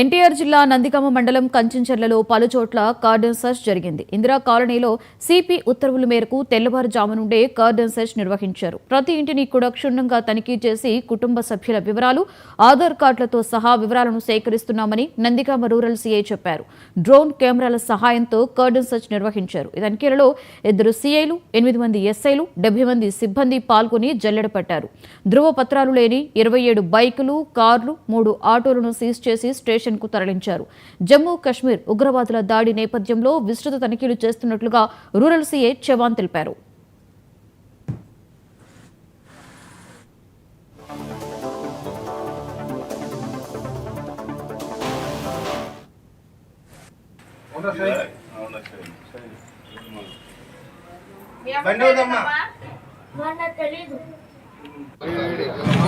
ఎన్టీఆర్ జిల్లా నందిగామ మండలం కంచెంచెర్లలో పలుచోట్ల కార్డన్ సెర్చ్ జరిగింది. ఇందిరా కాలనీలో సిపి ఉత్తర్వుల మేరకు తెల్లవారుజాము నుండే కార్డన్ సెర్చ్ నిర్వహించారు. ప్రతి ఇంటిని కూడా క్షుణ్ణంగా తనిఖీ చేసి కుటుంబ సభ్యుల వివరాలు, ఆధార్ కార్డులతో సహా వివరాలను సేకరిస్తున్నామని నందిగామ రూరల్ సీఐ చెప్పారు. డ్రోన్ కెమెరాల సహాయంతో కార్డన్ సెర్చ్ నిర్వహించారు. ఈ తనిఖీలలో 2 సీఐలు, 8 మంది ఎస్ఐలు, 70 మంది సిబ్బంది పాల్గొని జల్లెడ పట్టారు. ధృవపత్రాలు లేని 27 బైకులు, కార్లు, 3 ఆటోలను సీజ్ చేసి స్టేషన్కు తరలించారు. జమ్మూ కశ్మీర్ ఉగ్రవాదుల దాడి నేపథ్యంలో విస్తృత తనిఖీలు చేస్తున్నట్లుగా రూరల్ సీఐ చవాన్ తెలిపారు.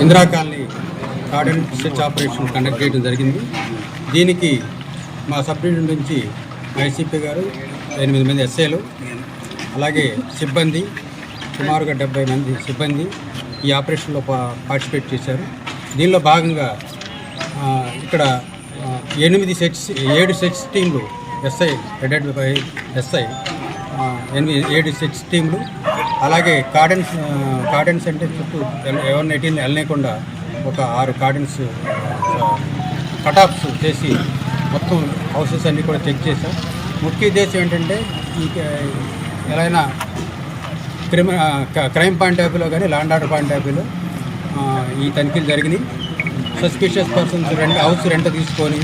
Indira colony cordon search operation conduct చేయడం జరిగింది. దీనికి మా సబ్ డివిజన్ నుంచి ఐసీపీ గారు, 8 మంది ఎస్ఐలు, అలాగే సిబ్బంది సుమారుగా 70 మంది సిబ్బంది ఈ ఆపరేషన్లో పార్టిసిపేట్ చేశారు. దీనిలో భాగంగా ఇక్కడ 7 సెర్చ్ టీంలు, SI headed by SI, 7 search టీంలు, అలాగే కార్డన్స్ అంటే చుట్టూ ఎవరిని ఎయిటీని వెళ్ళలేకుండా ఒక 6 కార్డన్స్ కటాప్స్ చేసి మొత్తం హౌసెస్ అన్నీ కూడా చెక్ చేశాం. ముఖ్య ఉద్దేశం ఏంటంటే ఎలా అయినా క్రైమ్ పాయింట్ ఆఫ్ వ్యూలో కానీ ల్యాండ్ ఆర్డర్ పాయింట్ ఆఫ్ వ్యూలో ఈ తనిఖీలు జరిగినాయి. సస్పిషియస్ పర్సన్స్ హౌస్ రెంట్ తీసుకొని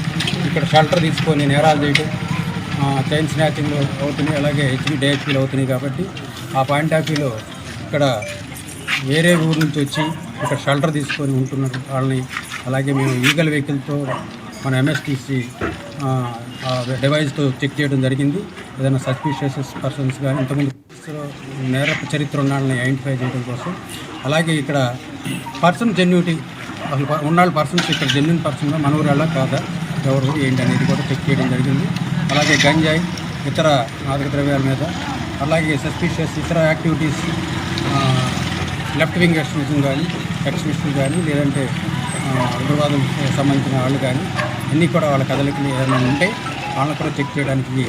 ఇక్కడ షెల్టర్ తీసుకొని నేరాలు చేయడం, చైన్ స్నాచింగ్లు అవుతున్నాయి, అలాగే డిహెచ్పీలు అవుతున్నాయి. కాబట్టి ఆ పాయింట్ ఆఫ్ వ్యూలో ఇక్కడ వేరే ఊరు నుంచి వచ్చి ఇక్కడ షెల్టర్ తీసుకొని ఉంటున్నారు వాళ్ళని, అలాగే మేము ఈగల్ వెహికల్తో మన ఎంఎస్టీసీ డివైస్తో చెక్ చేయడం జరిగింది. ఏదైనా సస్పిషియస్ పర్సన్స్ కానీ ఇంతకుముందు నేరపు చరిత్ర ఉన్న వాళ్ళని ఐడెంటిఫై చేయడం కోసం, అలాగే ఇక్కడ పర్సన్ జెన్యూటీ అసలు ఉన్న పర్సన్స్ ఇక్కడ జెన్యూన్ పర్సన్గా మన ఊరేళ్ళ కాదా, ఎవరు ఏంటి అనేది కూడా చెక్ చేయడం జరిగింది. అలాగే గంజాయి, ఇతర మాదక ద్రవ్యాల మీద, అలాగే సస్పిషియస్ ఇతర యాక్టివిటీస్, లెఫ్ట్ వింగ్ ఎక్స్ట్రీమిజం కానీ కానీ లేదంటే ఉగ్రవాదం సంబంధించిన వాళ్ళు కానీ అన్నీ కూడా వాళ్ళ కదలికలు ఏదైనా ఉంటే వాళ్ళని కూడా చెక్ చేయడానికి